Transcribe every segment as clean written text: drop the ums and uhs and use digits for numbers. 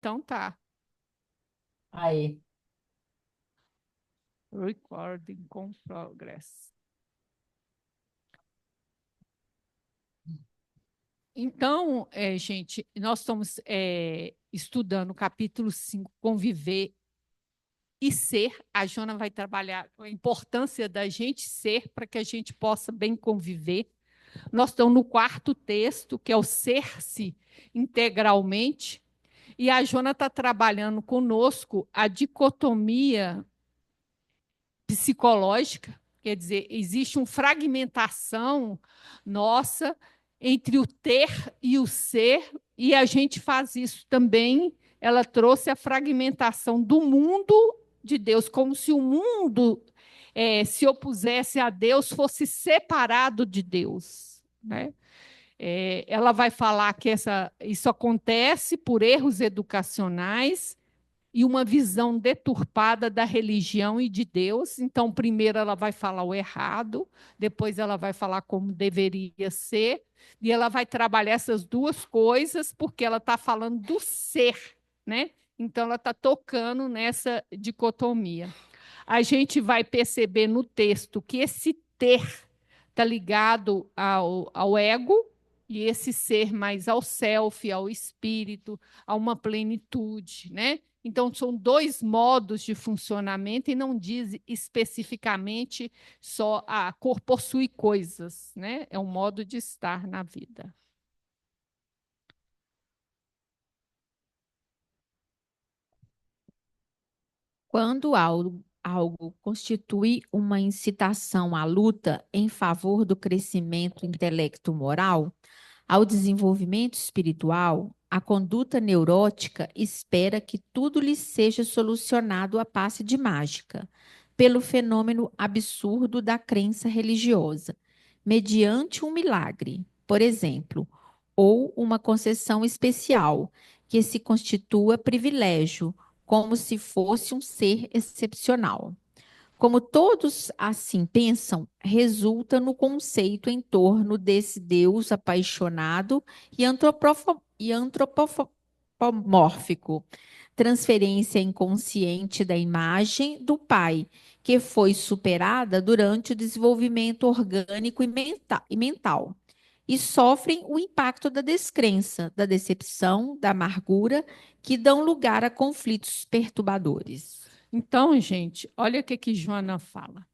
Então tá. Aí. Recording com progress. Então, gente, nós estamos estudando o capítulo 5, conviver e ser. A Jona vai trabalhar a importância da gente ser para que a gente possa bem conviver. Nós estamos no quarto texto, que é o ser-se integralmente, e a Jona está trabalhando conosco a dicotomia psicológica, quer dizer, existe uma fragmentação nossa entre o ter e o ser, e a gente faz isso também. Ela trouxe a fragmentação do mundo de Deus, como se o mundo se opusesse a Deus, fosse separado de Deus, né? Ela vai falar que isso acontece por erros educacionais e uma visão deturpada da religião e de Deus. Então, primeiro ela vai falar o errado, depois ela vai falar como deveria ser, e ela vai trabalhar essas duas coisas, porque ela está falando do ser, né? Então, ela está tocando nessa dicotomia. A gente vai perceber no texto que esse ter está ligado ao ego, e esse ser mais ao self, ao espírito, a uma plenitude, né? Então, são dois modos de funcionamento e não diz especificamente só a cor possui coisas, né? É um modo de estar na vida. Quando algo constitui uma incitação à luta em favor do crescimento intelecto-moral, ao desenvolvimento espiritual, a conduta neurótica espera que tudo lhe seja solucionado a passe de mágica, pelo fenômeno absurdo da crença religiosa, mediante um milagre, por exemplo, ou uma concessão especial, que se constitua privilégio, como se fosse um ser excepcional. Como todos assim pensam, resulta no conceito em torno desse Deus apaixonado e antropomórfico, transferência inconsciente da imagem do Pai, que foi superada durante o desenvolvimento orgânico e mental, e sofrem o impacto da descrença, da decepção, da amargura, que dão lugar a conflitos perturbadores. Então, gente, olha o que Joana fala.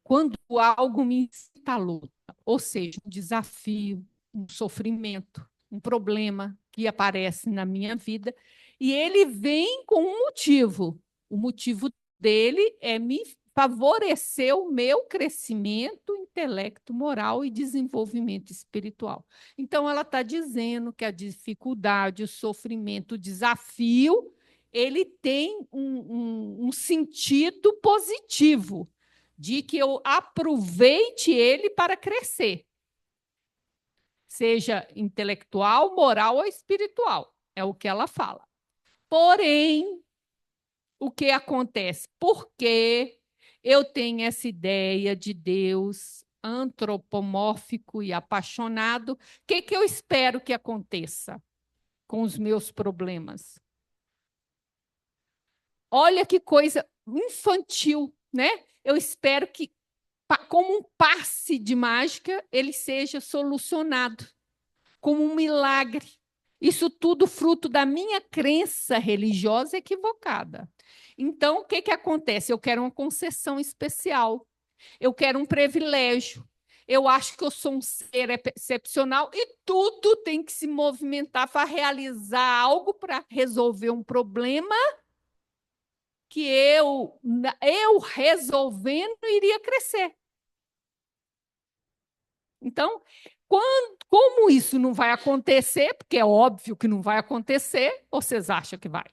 Quando algo me incita à luta, ou seja, um desafio, um sofrimento, um problema que aparece na minha vida, e ele vem com um motivo. O motivo dele é me favorecer o meu crescimento, intelecto, moral e desenvolvimento espiritual. Então, ela está dizendo que a dificuldade, o sofrimento, o desafio, ele tem um sentido positivo de que eu aproveite ele para crescer, seja intelectual, moral ou espiritual. É o que ela fala. Porém, o que acontece? Porque eu tenho essa ideia de Deus antropomórfico e apaixonado, o que eu espero que aconteça com os meus problemas? Olha que coisa infantil, né? Eu espero que como um passe de mágica, ele seja solucionado, como um milagre. Isso tudo fruto da minha crença religiosa equivocada. Então, o que acontece? Eu quero uma concessão especial, eu quero um privilégio, eu acho que eu sou um ser excepcional e tudo tem que se movimentar para realizar algo, para resolver um problema que eu resolvendo iria crescer. Então, como isso não vai acontecer, porque é óbvio que não vai acontecer, ou vocês acham que vai?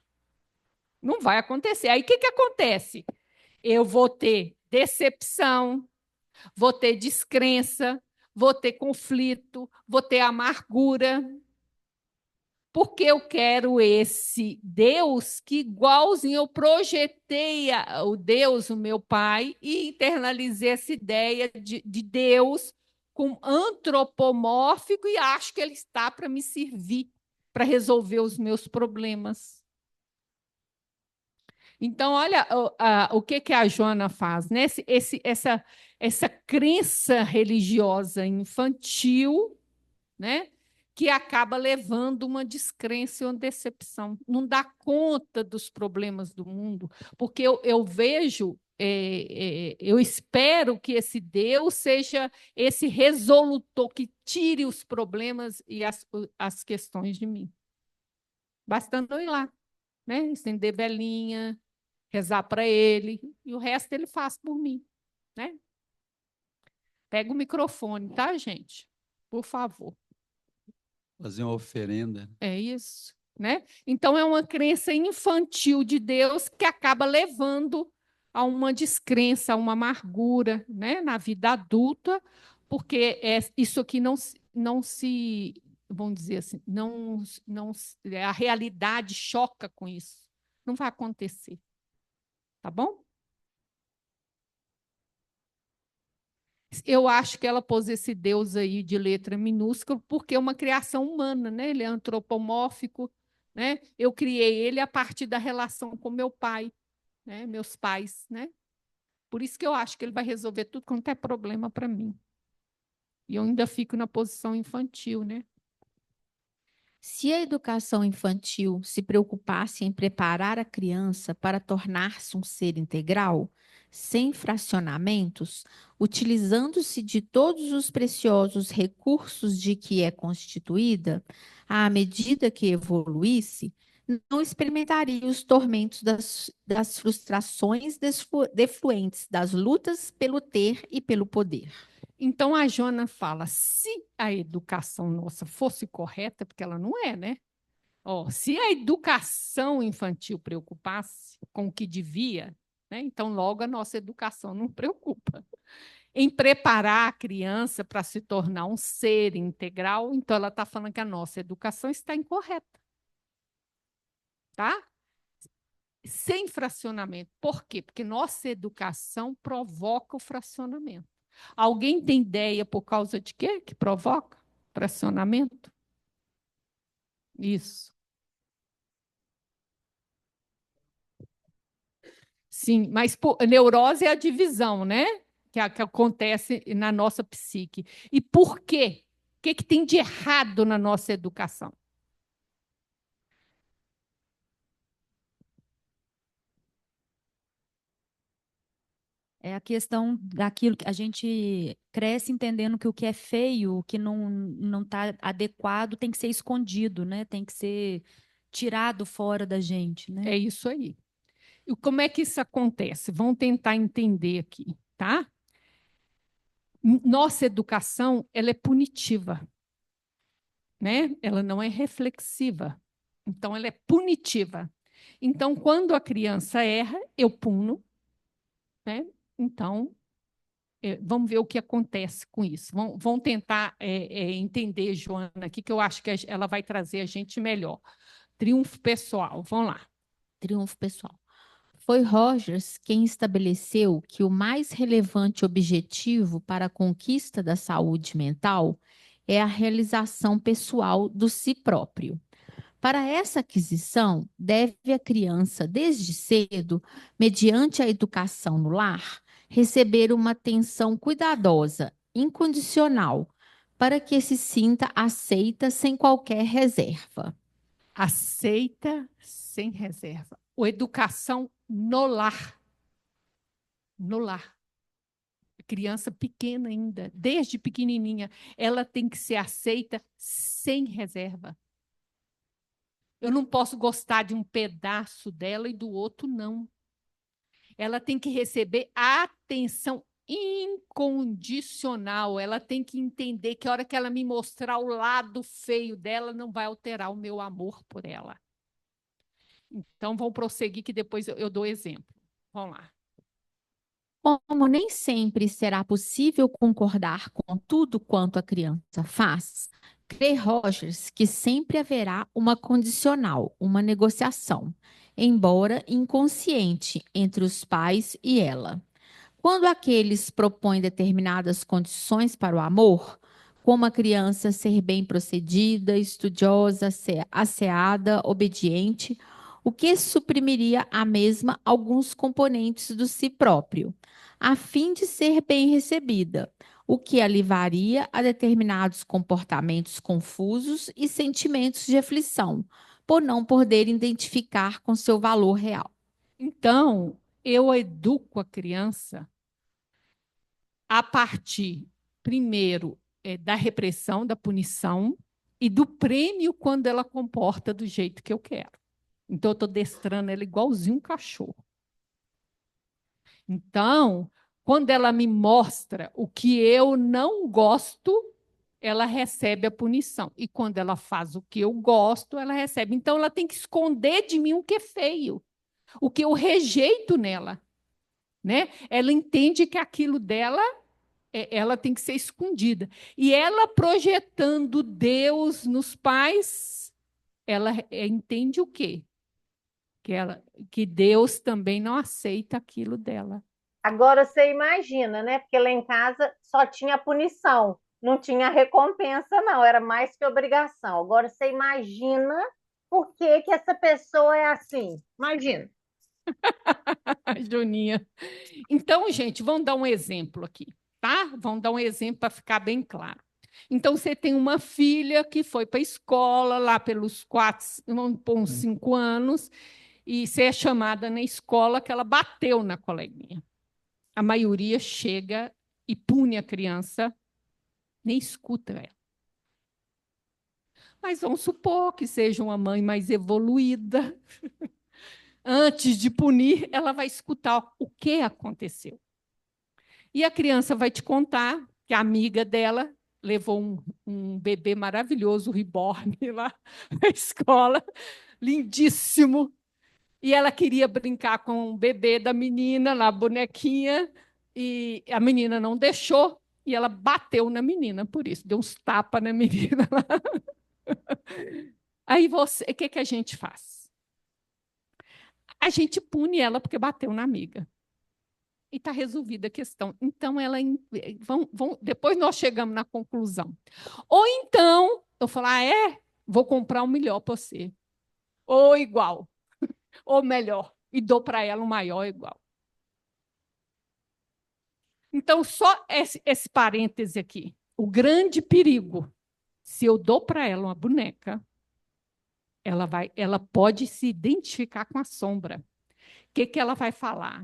Não vai acontecer. Aí o que acontece? Eu vou ter decepção, vou ter descrença, vou ter conflito, vou ter amargura, porque eu quero esse Deus que, igualzinho, eu projetei o Deus, o meu pai, e internalizei essa ideia de Deus com antropomórfico e acho que ele está para me servir. para resolver os meus problemas. Então, olha o que, que a Joana faz, né? Essa crença religiosa infantil, né? Que acaba levando uma descrença e uma decepção. Não dá conta dos problemas do mundo, porque eu vejo, eu espero que esse Deus seja esse resolutor que tire os problemas e as questões de mim. Bastando eu ir lá, né? Estender velinha, rezar para ele, e o resto ele faz por mim, né? Pega o microfone, tá, gente? Por favor. Fazer uma oferenda. É isso, né? Então é uma crença infantil de Deus que acaba levando a uma descrença, a uma amargura, né, na vida adulta, porque isso aqui não se, vamos dizer assim, a realidade choca com isso. Não vai acontecer. Tá bom? Eu acho que ela pôs esse Deus aí de letra minúscula porque é uma criação humana, né? Ele é antropomórfico, né? Eu criei ele a partir da relação com meu pai, né? Meus pais, né? Por isso que eu acho que ele vai resolver tudo quanto é problema para mim. E eu ainda fico na posição infantil, né? Se a educação infantil se preocupasse em preparar a criança para tornar-se um ser integral, sem fracionamentos, utilizando-se de todos os preciosos recursos de que é constituída, à medida que evoluísse, não experimentaria os tormentos das frustrações defluentes das lutas pelo ter e pelo poder. Então a Joana fala: se a educação nossa fosse correta, porque ela não é, né? Ó, se a educação infantil preocupasse com o que devia, né? Então logo a nossa educação não preocupa. Em preparar a criança para se tornar um ser integral, então ela está falando que a nossa educação está incorreta. Tá? Sem fracionamento. Por quê? Porque nossa educação provoca o fracionamento. Alguém tem ideia por causa de quê que provoca fracionamento? Isso. Sim, mas neurose é a divisão, né? Que acontece na nossa psique. E por quê? O que tem de errado na nossa educação? É a questão daquilo que a gente cresce entendendo que o que é feio, o que não está adequado, tem que ser escondido, né? Tem que ser tirado fora da gente, né? É isso aí. E como é que isso acontece? Vamos tentar entender aqui, tá? Nossa educação, ela é punitiva, né? Ela não é reflexiva. Então, ela é punitiva. Então, quando a criança erra, eu puno, né? Então, vamos ver o que acontece com isso. Vamos tentar entender, Joana, aqui, que eu acho que ela vai trazer a gente melhor. Triunfo pessoal, vamos lá. Triunfo pessoal. Foi Rogers quem estabeleceu que o mais relevante objetivo para a conquista da saúde mental é a realização pessoal do si próprio. Para essa aquisição, deve a criança, desde cedo, mediante a educação no lar, receber uma atenção cuidadosa, incondicional, para que se sinta aceita sem qualquer reserva. Aceita sem reserva. Ou educação no lar. No lar. Criança pequena ainda, desde pequenininha, ela tem que ser aceita sem reserva. Eu não posso gostar de um pedaço dela e do outro não. Ela tem que receber a atenção incondicional. Ela tem que entender que a hora que ela me mostrar o lado feio dela, não vai alterar o meu amor por ela. Então, vamos prosseguir que depois eu dou exemplo. Vamos lá. Como nem sempre será possível concordar com tudo quanto a criança faz, crê Rogers que sempre haverá uma condicional, uma negociação, embora inconsciente, entre os pais e ela. Quando aqueles propõem determinadas condições para o amor, como a criança ser bem procedida, estudiosa, asseada, obediente, o que suprimiria a mesma alguns componentes do si próprio, a fim de ser bem recebida, o que a levaria a determinados comportamentos confusos e sentimentos de aflição, por não poder identificar com seu valor real. Então, eu educo a criança a partir, primeiro, da repressão, da punição e do prêmio quando ela comporta do jeito que eu quero. Então, eu estou destrando ela igualzinho um cachorro. Então, quando ela me mostra o que eu não gosto, ela recebe a punição. E quando ela faz o que eu gosto, ela recebe. Então, ela tem que esconder de mim o que é feio, o que eu rejeito nela. Né? Ela entende que aquilo dela, ela tem que ser escondida. E ela projetando Deus nos pais, ela entende o quê? Que Deus também não aceita aquilo dela. Agora você imagina, né? Porque lá em casa só tinha punição, não tinha recompensa, não, era mais que obrigação. Agora você imagina por que que essa pessoa é assim. Imagina. Joninha. Então, gente, vamos dar um exemplo aqui, tá? Vamos dar um exemplo para ficar bem claro. Então, você tem uma filha que foi para a escola lá pelos 5 anos, e você é chamada na escola que ela bateu na coleguinha. A maioria chega e pune a criança, nem escuta ela. Mas vamos supor que seja uma mãe mais evoluída. Antes de punir, ela vai escutar o que aconteceu. E a criança vai te contar que a amiga dela levou um bebê maravilhoso, reborn, lá na escola, lindíssimo. E ela queria brincar com o bebê da menina, lá, a bonequinha, e a menina não deixou, e ela bateu na menina por isso, deu uns tapas na menina lá. Aí o que a gente faz? A gente pune ela porque bateu na amiga. E está resolvida a questão. Então, depois nós chegamos na conclusão. Ou então, eu falo, vou comprar um melhor para você. Ou igual, ou melhor. E dou para ela um maior igual. Então, só esse parêntese aqui. O grande perigo, se eu dou para ela uma boneca, ela pode se identificar com a sombra. O que ela vai falar?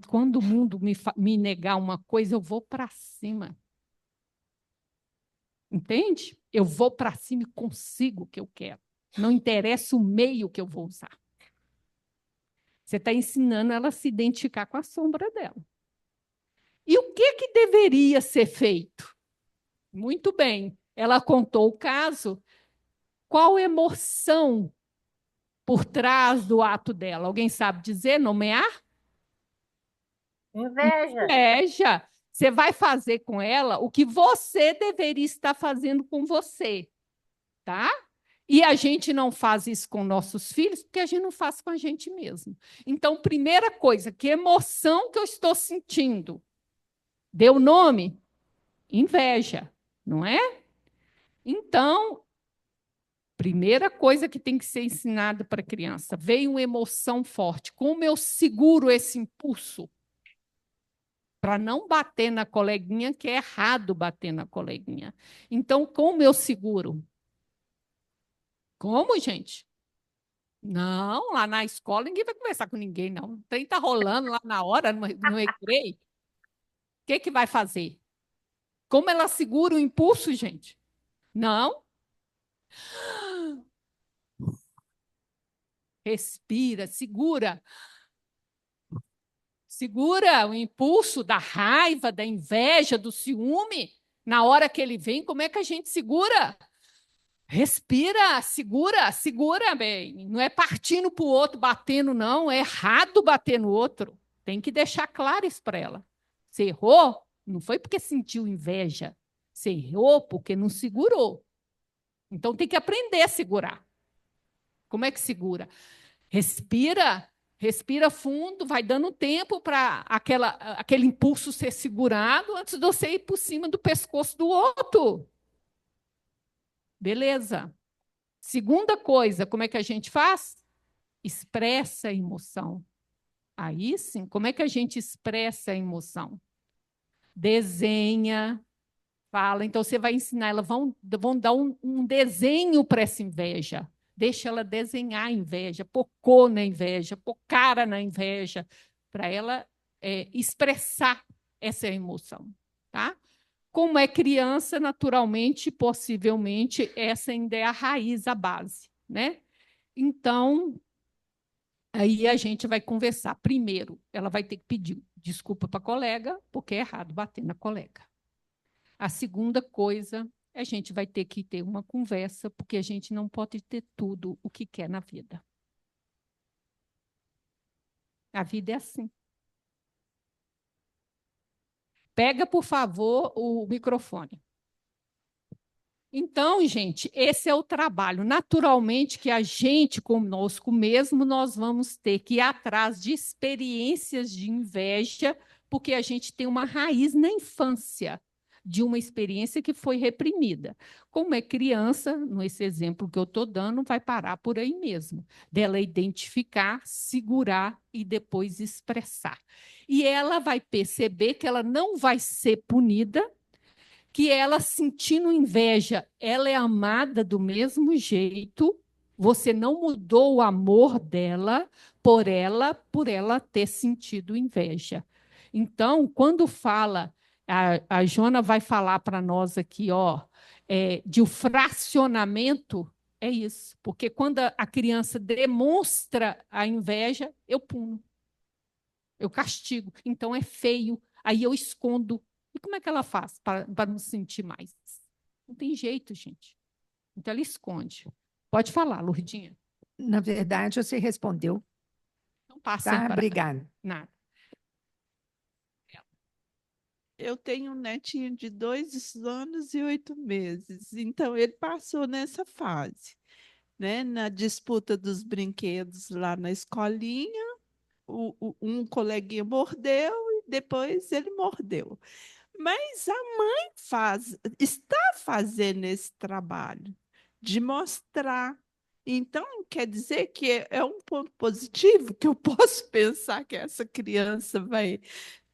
Quando o mundo me negar uma coisa, eu vou para cima. Entende? Eu vou para cima e consigo o que eu quero. Não interessa o meio que eu vou usar. Você está ensinando ela a se identificar com a sombra dela. E o que deveria ser feito? Muito bem. Ela contou o caso. Qual emoção por trás do ato dela? Alguém sabe dizer, nomear? Inveja. Inveja. Você vai fazer com ela o que você deveria estar fazendo com você, tá? E a gente não faz isso com nossos filhos porque a gente não faz com a gente mesmo. Então, primeira coisa, que emoção que eu estou sentindo? Deu nome? Inveja, não é? Então, primeira coisa que tem que ser ensinada para a criança, veio uma emoção forte. Como eu seguro esse impulso? Para não bater na coleguinha, que é errado bater na coleguinha. Então, como eu seguro? Como, gente? Não, lá na escola ninguém vai conversar com ninguém, não. O trem está rolando lá na hora, no recreio. O que vai fazer? Como ela segura o impulso, gente? Não. Respira, segura. Segura o impulso da raiva, da inveja, do ciúme. Na hora que ele vem, como é que a gente segura? Respira, segura bem. Não é partindo para o outro, batendo, não. É errado bater no outro. Tem que deixar claro isso para ela. Você errou, não foi porque sentiu inveja. Você errou porque não segurou. Então tem que aprender a segurar. Como é que segura? Respira, Respira fundo, vai dando tempo para aquele impulso ser segurado antes de você ir por cima do pescoço do outro. Beleza. Segunda coisa, como é que a gente faz? Expressa a emoção. Aí sim, como é que a gente expressa a emoção? Desenha, fala. Então, você vai ensinar, elas vão dar um desenho para essa inveja. Deixa ela desenhar a inveja, pôr cor na inveja, pôr cara na inveja, para ela expressar essa emoção. Tá? Como é criança, naturalmente, possivelmente, essa ainda é a raiz, a base. Né? Então, aí a gente vai conversar. Primeiro, ela vai ter que pedir desculpa para a colega, porque é errado bater na colega. A segunda coisa, a gente vai ter que ter uma conversa, porque a gente não pode ter tudo o que quer na vida. A vida é assim. Pega, por favor, o microfone. Então, gente, esse é o trabalho. Naturalmente que a gente, conosco mesmo, nós vamos ter que ir atrás de experiências de inveja, porque a gente tem uma raiz na infância de uma experiência que foi reprimida. Como é criança, nesse exemplo que eu estou dando, vai parar por aí mesmo, dela identificar, segurar e depois expressar. E ela vai perceber que ela não vai ser punida, que ela sentindo inveja, ela é amada do mesmo jeito, você não mudou o amor dela por ela ter sentido inveja. Então, quando fala, a Jona vai falar para nós aqui, ó, de o fracionamento, é isso, porque quando a criança demonstra a inveja, eu puno, eu castigo, então é feio, aí eu escondo. E como é que ela faz para não sentir mais? Não tem jeito, gente. Então ela esconde. Pode falar, Lourdinha. Na verdade, você respondeu, Não passa tá? para Obrigada. nada. Eu tenho um netinho de 2 anos e 8 meses, então ele passou nessa fase, né? Na disputa dos brinquedos lá na escolinha, um coleguinha mordeu e depois ele mordeu. Mas a mãe está fazendo esse trabalho de mostrar. Então, quer dizer que é um ponto positivo que eu posso pensar que essa criança vai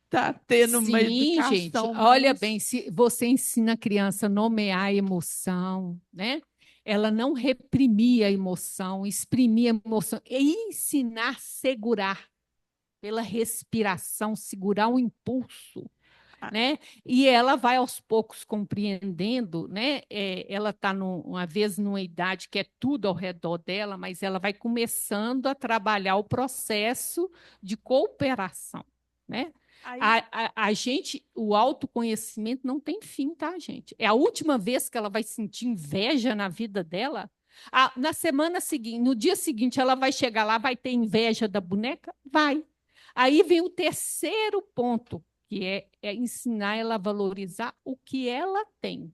estar tendo uma Sim, gente. educação Olha mais... bem, se você ensina a criança a nomear a emoção, né? Ela não reprimir a emoção, exprimir a emoção, e ensinar a segurar pela respiração, segurar o impulso. Né? E ela vai aos poucos compreendendo, né? Ela está uma vez numa idade que é tudo ao redor dela, mas ela vai começando a trabalhar o processo de cooperação, né? Aí, A gente, o autoconhecimento não tem fim, tá, gente? É a última vez que ela vai sentir inveja na vida dela. Na semana seguinte, no dia seguinte, ela vai chegar lá, vai ter inveja da boneca? Vai. Aí vem o terceiro ponto, que é ensinar ela a valorizar o que ela tem.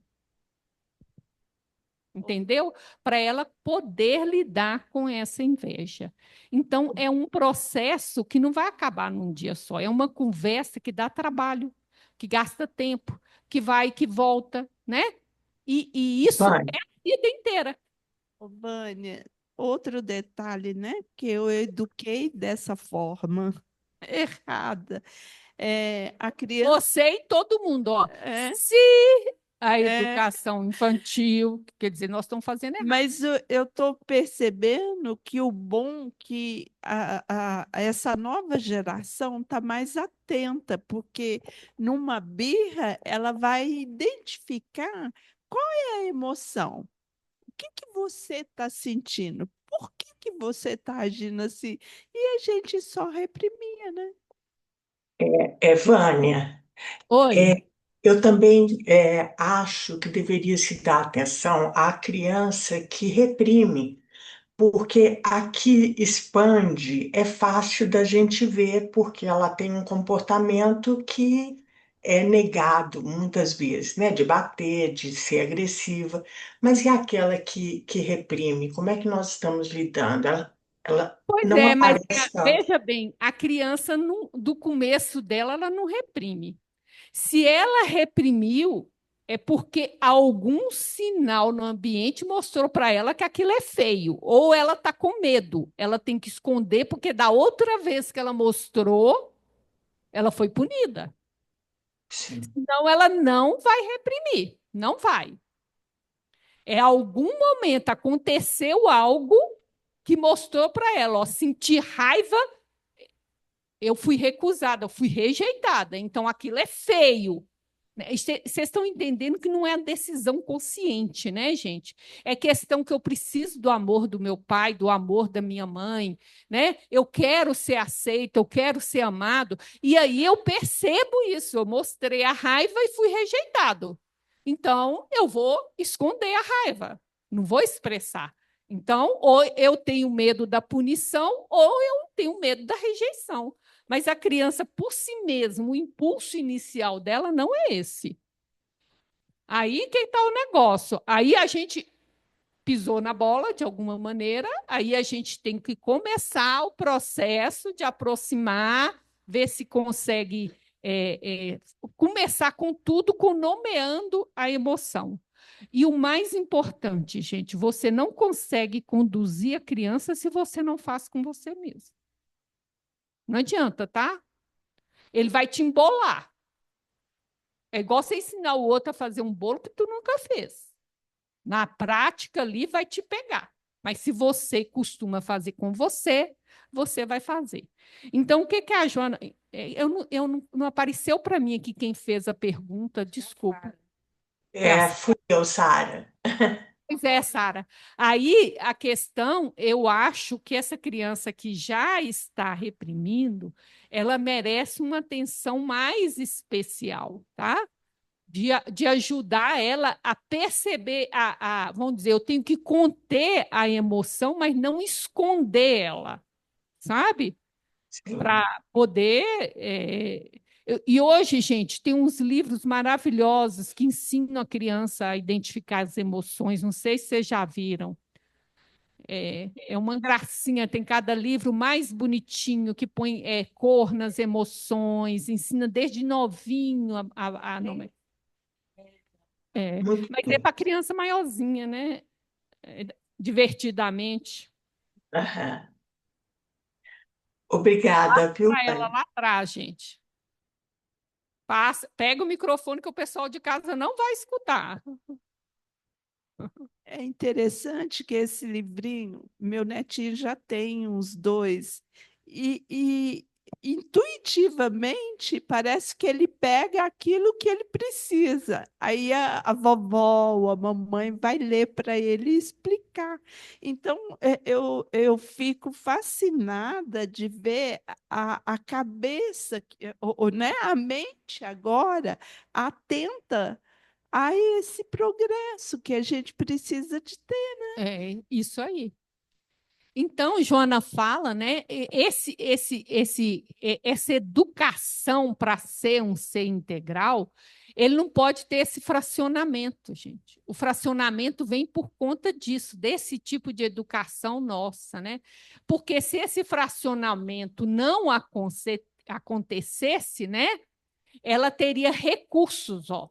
Entendeu? Para ela poder lidar com essa inveja. Então, é um processo que não vai acabar num dia só. É uma conversa que dá trabalho, que gasta tempo, que vai, que volta, né? E isso é Vânia, a vida inteira. ô, Vânia, outro detalhe, né? Que eu eduquei dessa forma errada. A criança... Você e todo mundo, ó. É, Se a é, educação infantil, quer dizer, nós estamos fazendo errado. mas eu estou percebendo que o bom que essa nova geração está mais atenta, porque numa birra ela vai identificar qual é a emoção. O que que você está sentindo? Por que você está agindo assim? E a gente só reprimia, né? Vânia, Oi. eu também acho que deveria se dar atenção à criança que reprime, porque a que expande é fácil da gente ver, porque ela tem um comportamento que é negado muitas vezes, né? De bater, de ser agressiva. Mas e aquela que reprime? Como é que nós estamos lidando? Ela Pois não é, mas aparece tanto. veja bem, a criança, do começo dela, ela não reprime. Se ela reprimiu, é porque algum sinal no ambiente mostrou para ela que aquilo é feio, ou ela está com medo, ela tem que esconder, porque da outra vez que ela mostrou, ela foi punida. Sim. Então, ela não vai reprimir, não vai. É algum momento aconteceu algo que mostrou para ela, ó, sentir raiva, eu fui recusada, eu fui rejeitada, então aquilo é feio. Vocês estão entendendo que não é a decisão consciente, né, gente? É questão que eu preciso do amor do meu pai, do amor da minha mãe, né? Eu quero ser aceita, eu quero ser amado. E aí eu percebo isso. Eu mostrei a raiva e fui rejeitado. Então, eu vou esconder a raiva, não vou expressar. Então, ou eu tenho medo da punição, ou eu tenho medo da rejeição. Mas a criança, por si mesma, o impulso inicial dela não é esse. Aí que está o negócio. Aí a gente pisou na bola de alguma maneira, aí a gente tem que começar o processo de aproximar, ver se consegue começar com tudo, com nomeando a emoção. E o mais importante, gente, você não consegue conduzir a criança se você não faz com você mesmo. Não adianta, tá? Ele vai te embolar. É igual você ensinar o outro a fazer um bolo que tu nunca fez. Na prática ali vai te pegar. Mas se você costuma fazer com você, você vai fazer. Então, o que que a Joana... não apareceu para mim aqui quem fez a pergunta, desculpa. Fui eu, Sara. Pois é, Sara. Aí a questão, eu acho que essa criança que já está reprimindo, ela merece uma atenção mais especial, tá? De ajudar ela a perceber, vamos dizer, eu tenho que conter a emoção, mas não esconder ela, sabe? Para poder. E hoje, gente, tem uns livros maravilhosos que ensinam a criança a identificar as emoções. Não sei se vocês já viram. É uma gracinha, tem cada livro mais bonitinho que põe cor nas emoções, ensina desde novinho não, Muito mas é bem. para criança maiorzinha, né? Divertidamente. Aham. Obrigada, viu, Para ela Dani? lá atrás, gente. Pega o microfone que o pessoal de casa não vai escutar. É interessante que esse livrinho, meu netinho já tem uns dois, e intuitivamente parece que ele pega aquilo que ele precisa. Aí a vovó ou a mamãe vai ler para ele e explicar. Então, eu fico fascinada de ver a cabeça, né, a mente agora atenta a esse progresso que a gente precisa de ter. É isso aí. Então, Joana fala, né? Essa educação para ser um ser integral, ele não pode ter esse fracionamento, gente. O fracionamento vem por conta disso, desse tipo de educação nossa, né? Porque se esse fracionamento não acontecesse, né? Ela teria recursos, ó,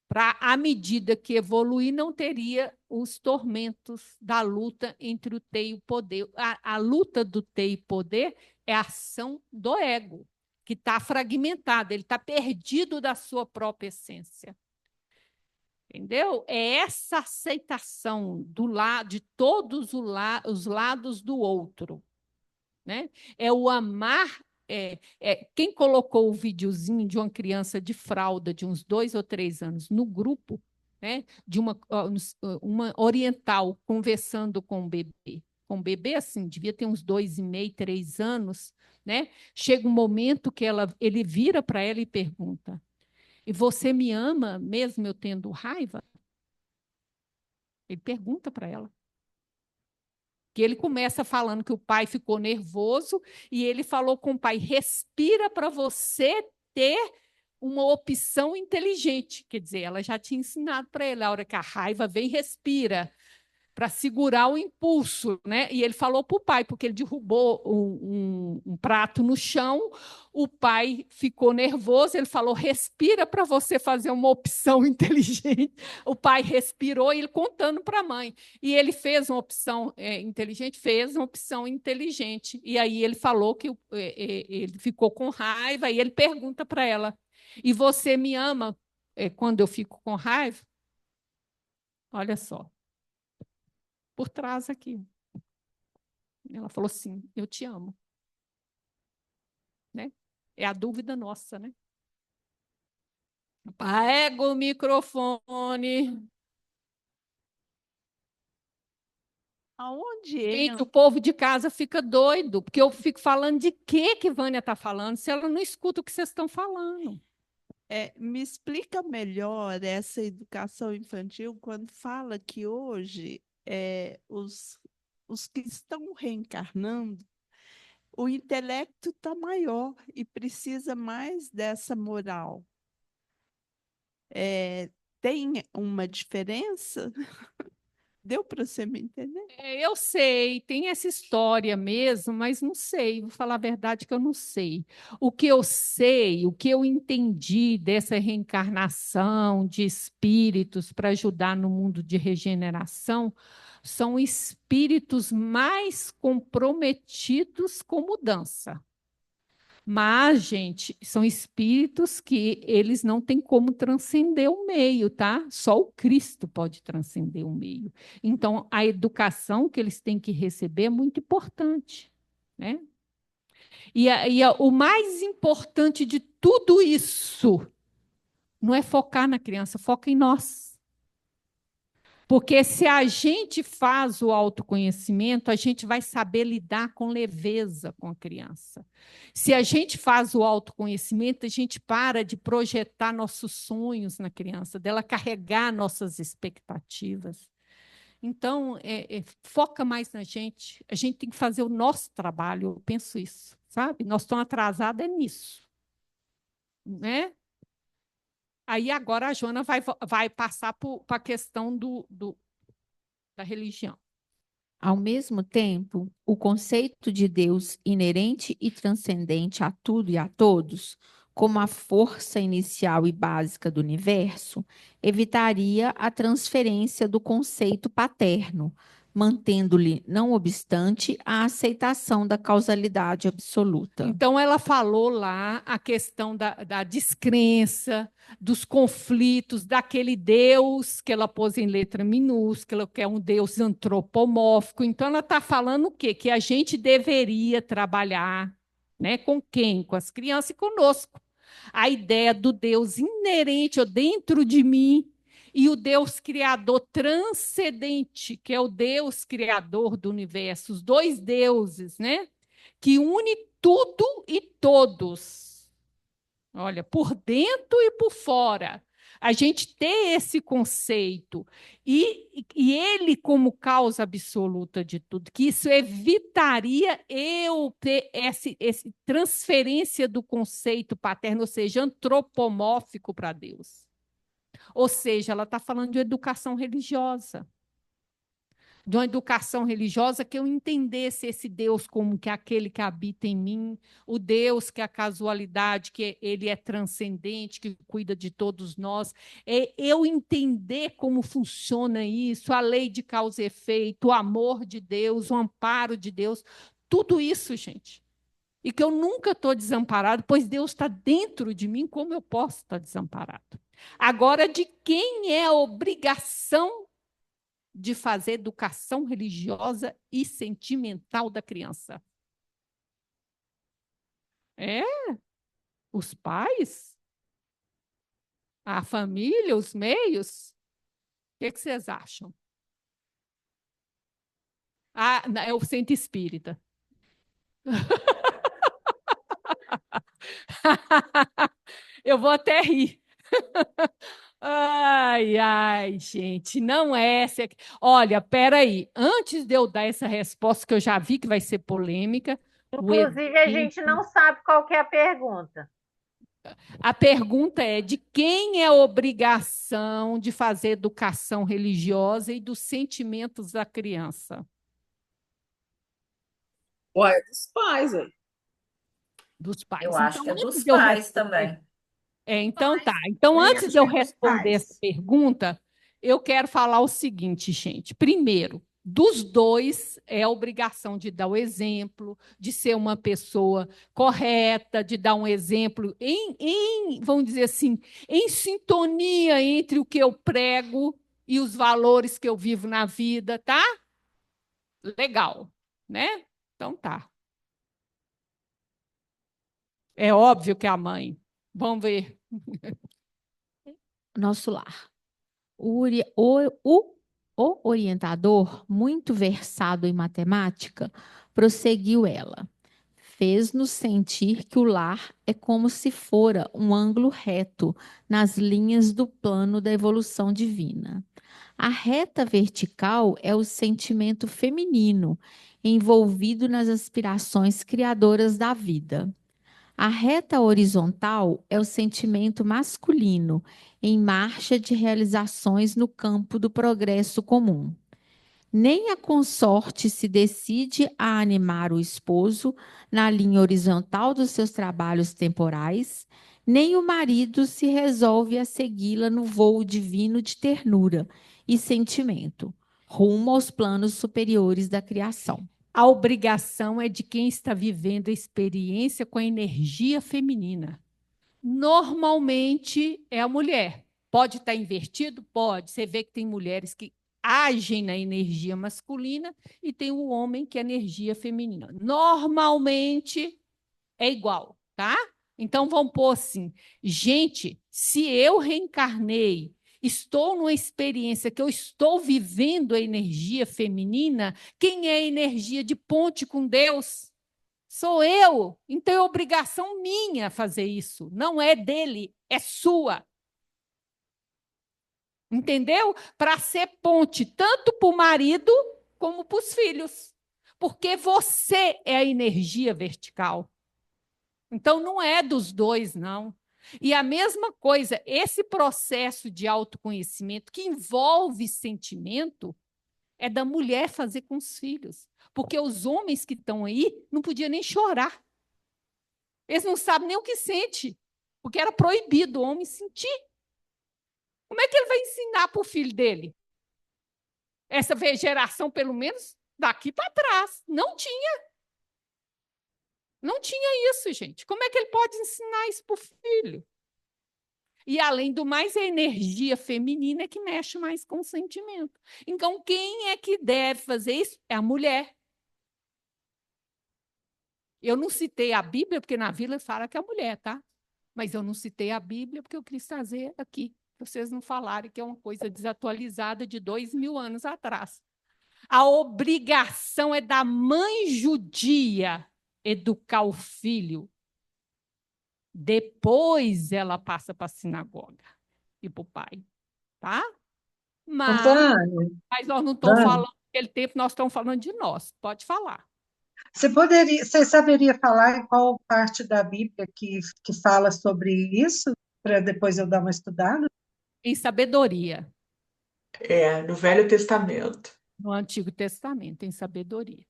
para, à medida que evoluir, não teria os tormentos da luta entre o ter e o poder. A luta do ter e poder é a ação do ego, que está fragmentado, ele está perdido da sua própria essência. Entendeu? É essa aceitação de todos os lados do outro. Né? É o amar. Quem colocou o videozinho de uma criança de fralda de uns 2 ou 3 anos no grupo, né, de uma oriental conversando com o bebê assim, devia ter uns 2,5, 3 anos, né? Chega um momento que ele vira para ela e pergunta: e você me ama mesmo eu tendo raiva? Ele pergunta para ela. Que ele começa falando que o pai ficou nervoso e ele falou com o pai: respira para você ter uma opção inteligente. Quer dizer, ela já tinha ensinado para ele: a hora que a raiva vem, respira. para segurar o impulso, né? E ele falou para o pai, porque ele derrubou um prato no chão, o pai ficou nervoso, ele falou, respira para você fazer uma opção inteligente. O pai respirou e ele contando para a mãe. E ele fez uma opção inteligente, fez uma opção inteligente. E aí ele falou que ele ficou com raiva, e ele pergunta para ela, e você me ama quando eu fico com raiva? Olha só. Por trás aqui. Ela falou assim, eu te amo. Né? É a dúvida nossa, né? Pega o microfone. Aonde Gente, o povo de casa fica doido, porque eu fico falando de que Vânia está falando, se ela não escuta o que vocês estão falando. me explica melhor essa educação infantil quando fala que hoje os que estão reencarnando, o intelecto está maior e precisa mais dessa moral. Tem uma diferença? Deu para você me entender? Eu sei, tem essa história mesmo, mas não sei, vou falar a verdade que eu não sei. O que eu sei, o que eu entendi dessa reencarnação de espíritos para ajudar no mundo de regeneração, são espíritos mais comprometidos com mudança. Mas, gente, são espíritos que eles não têm como transcender o meio, tá? Só o Cristo pode transcender o meio. Então, a educação que eles têm que receber é muito importante, né? O mais importante de tudo isso não é focar na criança, foca em nós. Porque se a gente faz o autoconhecimento, a gente vai saber lidar com leveza com a criança. Se a gente faz o autoconhecimento, a gente para de projetar nossos sonhos na criança, dela carregar nossas expectativas. Então, foca mais na gente. A gente tem que fazer o nosso trabalho, eu penso isso, sabe? Nós estamos atrasados nisso. Né? Aí agora a Joana vai passar para a questão da religião. Ao mesmo tempo, o conceito de Deus inerente e transcendente a tudo e a todos, como a força inicial e básica do universo, evitaria a transferência do conceito paterno, mantendo-lhe, não obstante, a aceitação da causalidade absoluta. Então, ela falou lá a questão da descrença, dos conflitos, daquele Deus que ela pôs em letra minúscula, que é um Deus antropomórfico. Então, ela está falando o quê? Que a gente deveria trabalhar, né? Com quem? Com as crianças e conosco. A ideia do Deus inerente ou dentro de mim, e o Deus criador transcendente, que é o Deus criador do universo, os dois deuses, né? Que une tudo e todos. Olha, por dentro e por fora. A gente ter esse conceito e ele como causa absoluta de tudo, que isso evitaria eu ter essa transferência do conceito paterno, ou seja, antropomórfico para Deus. Ou seja, ela está falando de educação religiosa. De uma educação religiosa que eu entendesse esse Deus como que é aquele que habita em mim, o Deus que é a casualidade, que ele é transcendente, que cuida de todos nós. Eu entender como funciona isso, a lei de causa e efeito, o amor de Deus, o amparo de Deus, tudo isso, gente. E que eu nunca estou desamparado, pois Deus está dentro de mim, como eu posso estar desamparado? Agora, de quem é a obrigação de fazer educação religiosa e sentimental da criança? Os pais? A família? Os meios? O que vocês acham? É o centro espírita. Eu vou até rir. Ai, gente, não é essa. Olha, peraí, antes de eu dar essa resposta, que eu já vi que vai ser polêmica. Inclusive, a gente não sabe qual que é a pergunta. A pergunta é: de quem é a obrigação de fazer educação religiosa e dos sentimentos da criança? Ué, dos pais, ué. Dos pais. Eu acho Então, que é antes dos de eu pais responder, também. então tá. Então, Eu antes acho de eu que é dos responder essa pais. pergunta, eu quero falar o seguinte, gente. Primeiro, dos dois é a obrigação de dar o exemplo, de ser uma pessoa correta, de dar um exemplo vamos dizer assim, em sintonia entre o que eu prego e os valores que eu vivo na vida, tá? Legal, né? Então tá. É óbvio que é a mãe. Vamos ver. Nosso lar. O orientador, muito versado em matemática, prosseguiu ela. Fez-nos sentir que o lar é como se fora um ângulo reto nas linhas do plano da evolução divina. A reta vertical é o sentimento feminino, envolvido nas aspirações criadoras da vida. A reta horizontal é o sentimento masculino, em marcha de realizações no campo do progresso comum. Nem a consorte se decide a animar o esposo na linha horizontal dos seus trabalhos temporais, nem o marido se resolve a segui-la no voo divino de ternura e sentimento, rumo aos planos superiores da criação. A obrigação é de quem está vivendo a experiência com a energia feminina. Normalmente é a mulher. Pode estar invertido? Pode. Você vê que tem mulheres que agem na energia masculina e tem o homem que é energia feminina. Normalmente é igual, tá? Então vamos pôr assim, gente, se eu reencarnei, estou numa experiência que eu estou vivendo a energia feminina, quem é a energia de ponte com Deus? Sou eu. Então é obrigação minha fazer isso, não é dele, é sua. Entendeu? Para ser ponte tanto para o marido como para os filhos. Porque você é a energia vertical. Então, não é dos dois, não. E a mesma coisa, esse processo de autoconhecimento que envolve sentimento é da mulher fazer com os filhos. Porque os homens que estão aí não podiam nem chorar. Eles não sabem nem o que sente, porque era proibido o homem sentir. Como é que ele vai ensinar para o filho dele? Essa geração, pelo menos, daqui para trás, não tinha. Não tinha isso, gente. Como é que ele pode ensinar isso para o filho? E, além do mais, a energia feminina é que mexe mais com o sentimento. Então, quem é que deve fazer isso? É a mulher. Eu não citei a Bíblia, porque na Bíblia fala que é a mulher, tá? Mas eu não citei a Bíblia porque eu quis trazer aqui, para vocês não falarem que é uma coisa desatualizada de 2000 anos atrás. A obrigação é da mãe judia educar o filho. Depois ela passa para a sinagoga e para o pai, tá? Mas, Vânia, mas nós não estamos Vânia, falando daquele tempo, nós estamos falando de nós. Pode falar. você saberia falar em qual parte da Bíblia que fala sobre isso, para depois eu dar uma estudada? Em sabedoria, É, no Velho Testamento. no Antigo Testamento, em sabedoria.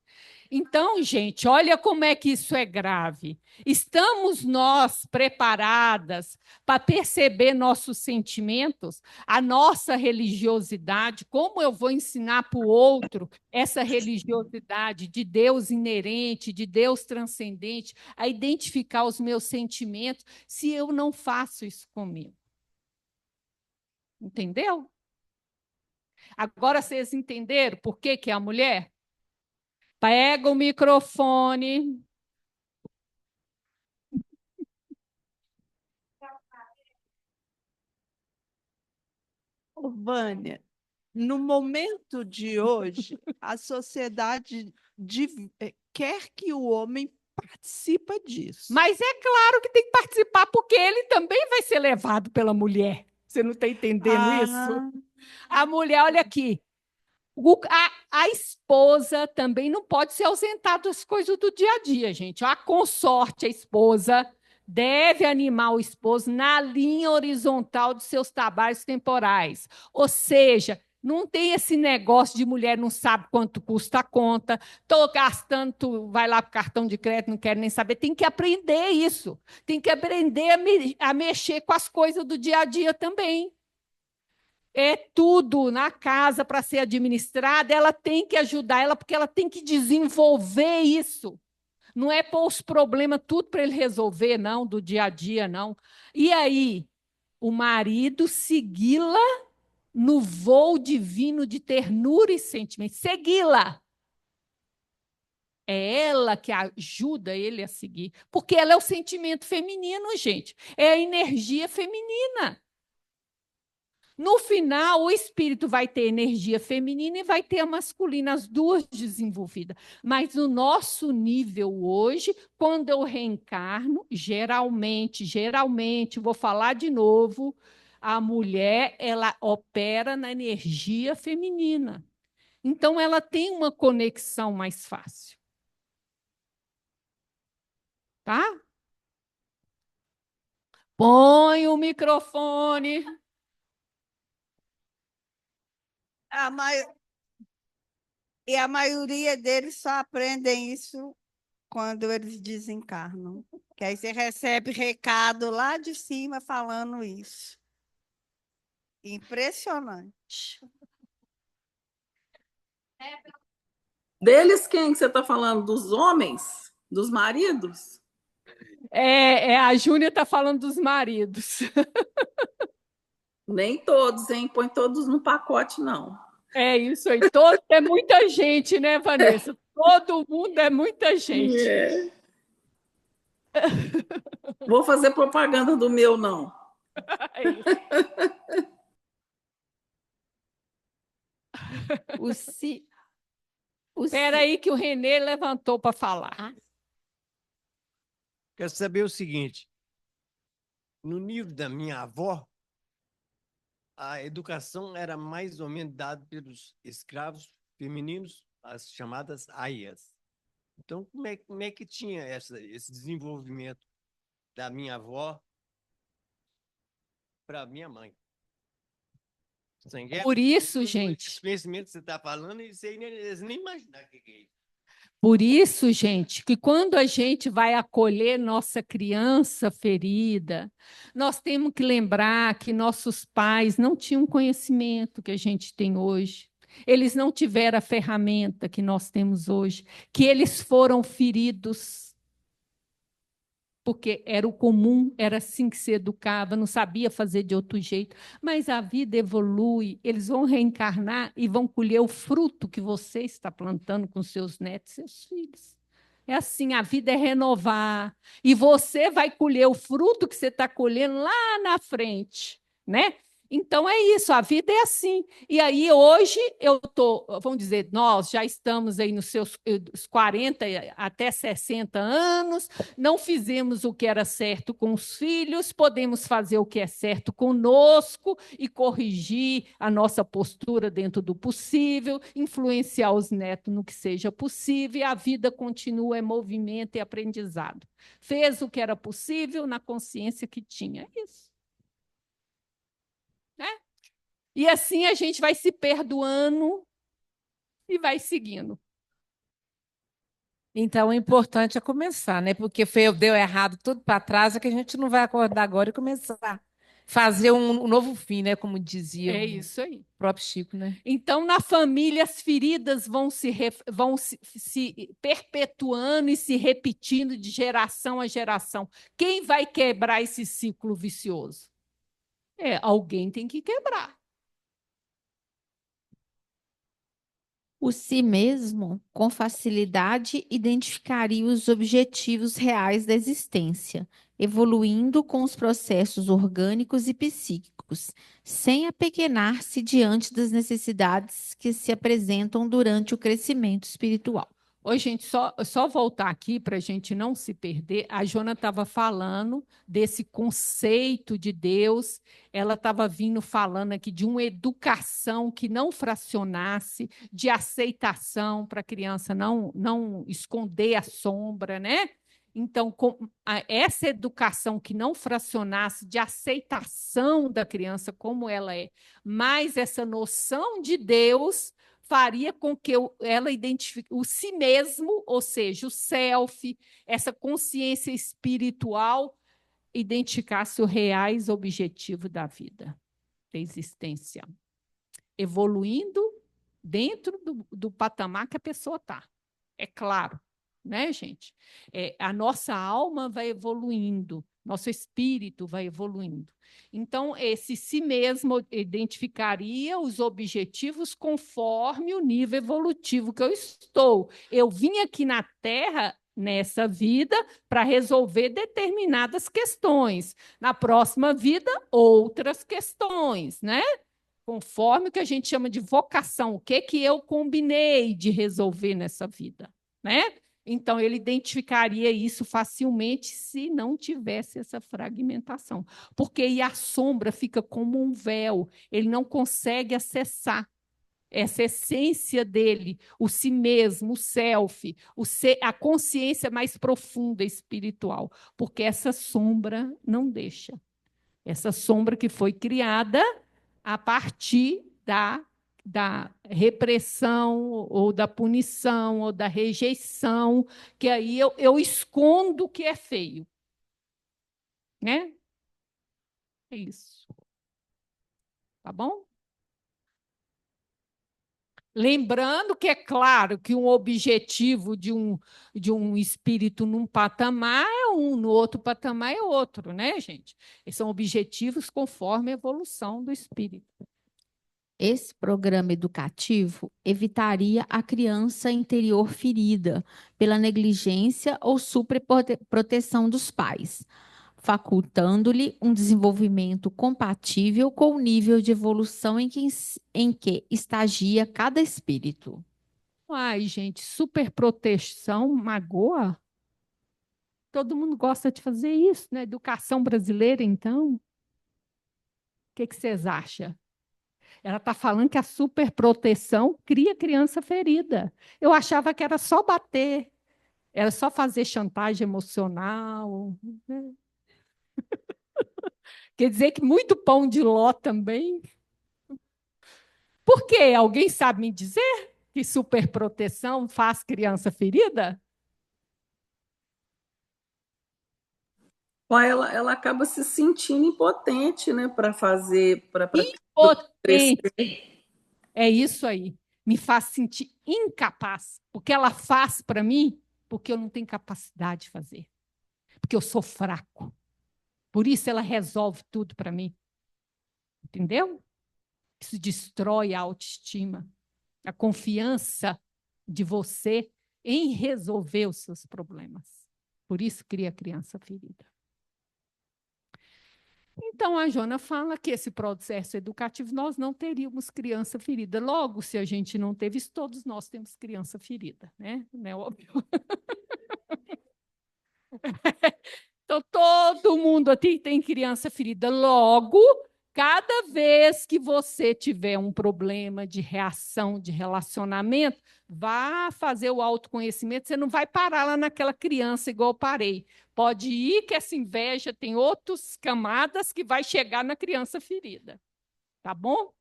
Então, gente, olha como é que isso é grave. Estamos nós preparadas para perceber nossos sentimentos, a nossa religiosidade, como eu vou ensinar para o outro essa religiosidade de Deus inerente, de Deus transcendente, a identificar os meus sentimentos, se eu não faço isso comigo? Entendeu? Agora vocês entenderam por que que é a mulher? Pega o microfone. Ô, Vânia, no momento de hoje, a sociedade quer que o homem participe disso. Mas é claro que tem que participar, porque ele também vai ser levado pela mulher. Você não está entendendo isso? Ah, A mulher, olha aqui, a esposa também não pode se ausentar das coisas do dia a dia, gente. A consorte, a esposa, deve animar o esposo na linha horizontal dos seus trabalhos temporais. Ou seja, não tem esse negócio de mulher não sabe quanto custa a conta, estou gastando, tu vai lá para o cartão de crédito, não quero nem saber. Tem que aprender isso. Tem que aprender a mexer com as coisas do dia a dia também. É tudo na casa para ser administrada, ela tem que ajudar ela, porque ela tem que desenvolver isso. Não é pôr os problemas tudo para ele resolver, não, do dia a dia, não. E aí, o marido segui-la no voo divino de ternura e sentimento. Segui-la. É ela que ajuda ele a seguir, porque ela é o sentimento feminino, gente. É a energia feminina. No final, o espírito vai ter energia feminina e vai ter a masculina, as duas desenvolvidas. Mas no nosso nível hoje, quando eu reencarno, geralmente, vou falar de novo, a mulher, ela opera na energia feminina. Então, ela tem uma conexão mais fácil. Tá? Põe o microfone. E a maioria deles só aprendem isso quando eles desencarnam. Que aí você recebe recado lá de cima falando isso. Impressionante. Deles quem que você está falando? Dos homens? Dos maridos? A Júnia está falando dos maridos. Nem todos, hein? Põe todos no pacote, não. É isso aí. É muita gente, né, Vanessa? Todo mundo é muita gente. É. Vou fazer propaganda do meu, não. É isso. Espera aí que o Renê levantou para falar. Quero saber o seguinte, no nível da minha avó, a educação era mais ou menos dada pelos escravos femininos, as chamadas aias. Então, como é que tinha esse desenvolvimento da minha avó para minha mãe? Por isso, gente... Esse conhecimento que você está falando, eles nem imaginam o que é isso. Por isso, gente, que quando a gente vai acolher nossa criança ferida, nós temos que lembrar que nossos pais não tinham o conhecimento que a gente tem hoje. Eles não tiveram a ferramenta que nós temos hoje, que eles foram feridos. Porque era o comum, era assim que se educava, não sabia fazer de outro jeito. Mas a vida evolui, eles vão reencarnar e vão colher o fruto que você está plantando com seus netos e seus filhos. É assim, a vida é renovar. E você vai colher o fruto que você está colhendo lá na frente, né? Então, é isso, a vida é assim. E aí, hoje, vamos dizer, nós já estamos aí nos seus 40 até 60 anos, não fizemos o que era certo com os filhos, podemos fazer o que é certo conosco e corrigir a nossa postura dentro do possível, influenciar os netos no que seja possível, e a vida continua em movimento e aprendizado. Fez o que era possível na consciência que tinha. É isso. Né? E assim a gente vai se perdoando e vai seguindo. Então, o importante é começar, né? Porque deu errado tudo para trás, é que a gente não vai acordar agora e começar a fazer um novo fim, né? Como dizia isso aí. O próprio Chico, né? Então, na família, as feridas vão se perpetuando e se repetindo de geração a geração. Quem vai quebrar esse ciclo vicioso? Alguém tem que quebrar. O si mesmo, com facilidade, identificaria os objetivos reais da existência, evoluindo com os processos orgânicos e psíquicos, sem apequenar-se diante das necessidades que se apresentam durante o crescimento espiritual. Oi, gente, só voltar aqui para a gente não se perder. A Jona estava falando desse conceito de Deus, ela estava vindo falando aqui de uma educação que não fracionasse, de aceitação para a criança não esconder a sombra, né? Então, essa educação que não fracionasse de aceitação da criança como ela é, mais essa noção de Deus, faria com que ela identifique o si mesmo, ou seja, o self, essa consciência espiritual, identificasse os reais objetivos da vida, da existência, evoluindo dentro do patamar que a pessoa está. É claro, né, gente? A nossa alma vai evoluindo, nosso espírito vai evoluindo. Então, esse si mesmo identificaria os objetivos conforme o nível evolutivo que eu estou. Eu vim aqui na Terra, nessa vida, para resolver determinadas questões. Na próxima vida, outras questões, né? Conforme o que a gente chama de vocação, o que eu combinei de resolver nessa vida, né? Então, ele identificaria isso facilmente se não tivesse essa fragmentação. Porque aí a sombra fica como um véu, ele não consegue acessar essa essência dele, o si mesmo, o self, a consciência mais profunda espiritual, porque essa sombra não deixa. Essa sombra que foi criada a partir da repressão, ou da punição, ou da rejeição, que aí eu escondo o que é feio. Né? É isso. Tá bom? Lembrando que é claro que um objetivo de um espírito num patamar é um, no outro patamar é outro, né, gente? Esses são objetivos conforme a evolução do espírito. Esse programa educativo evitaria a criança interior ferida pela negligência ou superproteção dos pais, facultando-lhe um desenvolvimento compatível com o nível de evolução em que estagia cada espírito. Ai, gente, superproteção magoa? Todo mundo gosta de fazer isso, né? Educação brasileira, então? O que vocês acham? Ela está falando que a superproteção cria criança ferida. Eu achava que era só bater, era só fazer chantagem emocional. Né? Quer dizer que muito pão de ló também. Por quê? Alguém sabe me dizer que superproteção faz criança ferida? Ela acaba se sentindo impotente, né, para fazer, para impotente. É isso aí. Me faz sentir incapaz, porque ela faz para mim porque eu não tenho capacidade de fazer, porque eu sou fraco. Por isso ela resolve tudo para mim. Entendeu? Isso destrói a autoestima, a confiança de você em resolver os seus problemas. Por isso cria criança ferida. Então, a Jona fala que esse processo educativo, nós não teríamos criança ferida. Logo, se a gente não teve isso, todos nós temos criança ferida, né? Não é óbvio? Então, todo mundo aqui tem criança ferida. Logo, cada vez que você tiver um problema de reação, de relacionamento, vá fazer o autoconhecimento, você não vai parar lá naquela criança igual eu parei. Pode ir que essa inveja tem outras camadas que vai chegar na criança ferida. Tá bom?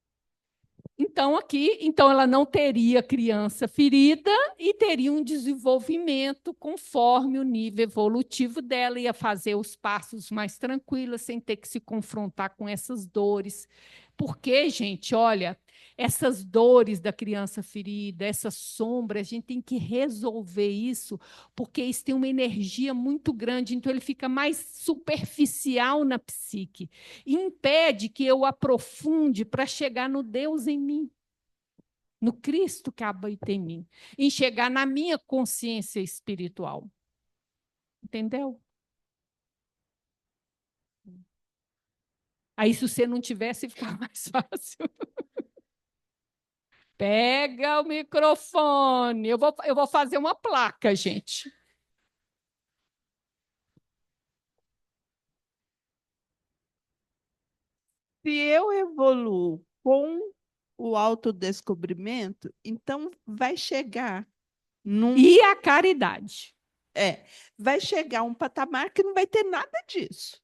Então ela não teria criança ferida e teria um desenvolvimento conforme o nível evolutivo dela, ia fazer os passos mais tranquilos, sem ter que se confrontar com essas dores. Porque, gente, olha, essas dores da criança ferida, essa sombra, a gente tem que resolver isso, porque isso tem uma energia muito grande, então ele fica mais superficial na psique, e impede que eu aprofunde para chegar no Deus em mim, no Cristo que habita em mim, em chegar na minha consciência espiritual. Entendeu? Aí, se você não tivesse, ficar mais fácil. Pega o microfone. Eu vou fazer uma placa, gente. Se eu evoluo com o autodescobrimento, então vai chegar num... E a caridade. vai chegar um patamar que não vai ter nada disso.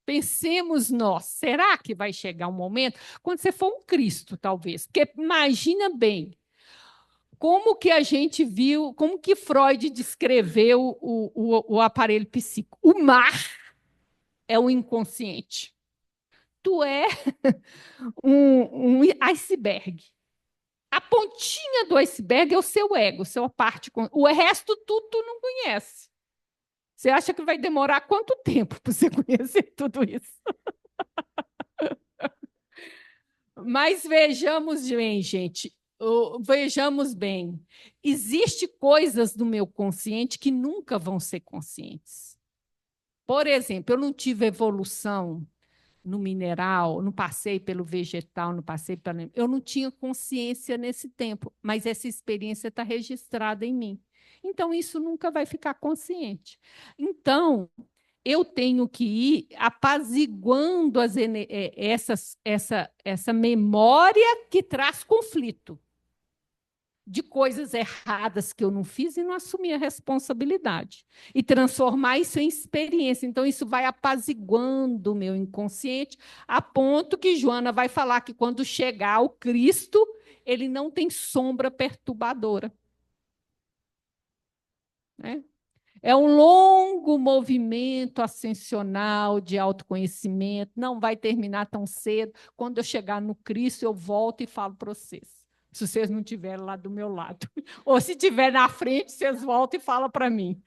Pensemos nós, será que vai chegar um momento quando você for um Cristo, talvez? Porque imagina bem, como que a gente viu, como que Freud descreveu o aparelho psíquico? O mar é o inconsciente. Tu é um iceberg. A pontinha do iceberg é o seu ego, sua parte. O resto tudo tu não conhece. Você acha que vai demorar quanto tempo para você conhecer tudo isso? Mas vejamos bem, gente. Vejamos bem. Existem coisas do meu consciente que nunca vão ser conscientes. Por exemplo, eu não tive evolução no mineral, não passei pelo vegetal, não passei pelo... Eu não tinha consciência nesse tempo, mas essa experiência está registrada em mim. Então, isso nunca vai ficar consciente. Então, eu tenho que ir apaziguando essa memória que traz conflito de coisas erradas que eu não fiz e não assumi a responsabilidade. E transformar isso em experiência. Então, isso vai apaziguando o meu inconsciente, a ponto que Joana vai falar que quando chegar o Cristo, ele não tem sombra perturbadora. Né? É um longo movimento ascensional de autoconhecimento, não vai terminar tão cedo. Quando eu chegar no Cristo, eu volto e falo para vocês. Se vocês não estiverem lá do meu lado. Ou se estiver na frente, vocês voltam e falam para mim.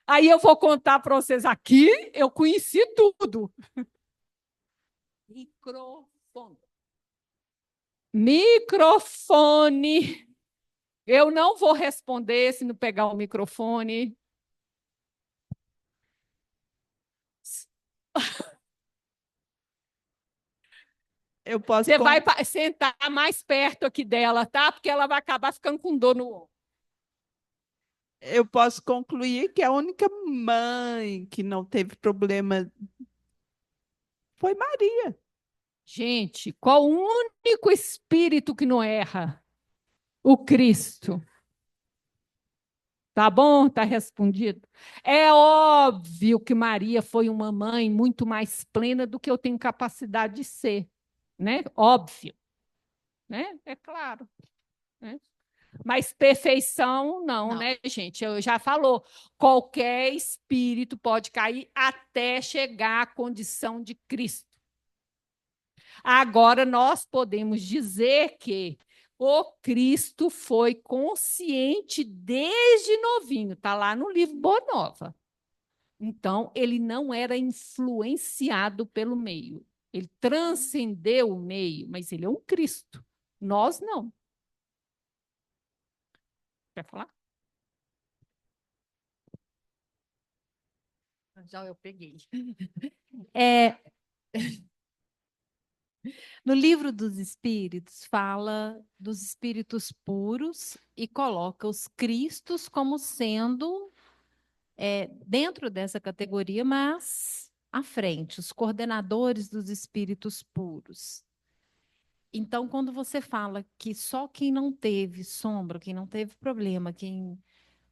Aí eu vou contar para vocês aqui, eu conheci tudo. Microfone. Eu não vou responder se não pegar o microfone. Você vai sentar mais perto aqui dela, tá? Porque ela vai acabar ficando com dor no ombro. Eu posso concluir que a única mãe que não teve problema foi Maria. Gente, qual o único espírito que não erra? O Cristo. Tá bom? Tá respondido. É óbvio que Maria foi uma mãe muito mais plena do que eu tenho capacidade de ser. Né? Óbvio. Né? É claro. Né? Mas perfeição, não, né, gente? Eu já falou, qualquer espírito pode cair até chegar à condição de Cristo. Agora, nós podemos dizer que o Cristo foi consciente desde novinho, está lá no livro Boa Nova. Então, ele não era influenciado pelo meio. Ele transcendeu o meio, mas ele é um Cristo. Nós não. Quer falar? Já eu peguei. No livro dos Espíritos, fala dos espíritos puros e coloca os Cristos como sendo dentro dessa categoria, mas à frente, os coordenadores dos espíritos puros. Então, quando você fala que só quem não teve sombra, quem não teve problema, quem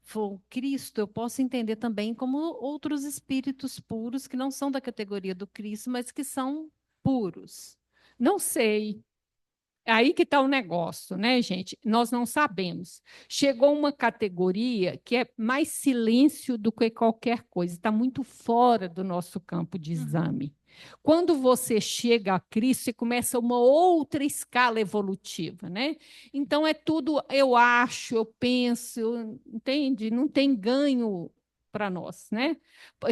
for Cristo, eu posso entender também como outros espíritos puros que não são da categoria do Cristo, mas que são puros. Não sei. Aí que está o negócio, né, gente? Nós não sabemos. Chegou uma categoria que é mais silêncio do que qualquer coisa, está muito fora do nosso campo de exame. Quando você chega a Cristo, você começa uma outra escala evolutiva, né? Então é tudo eu acho, eu penso, entende? Não tem ganho para nós, né?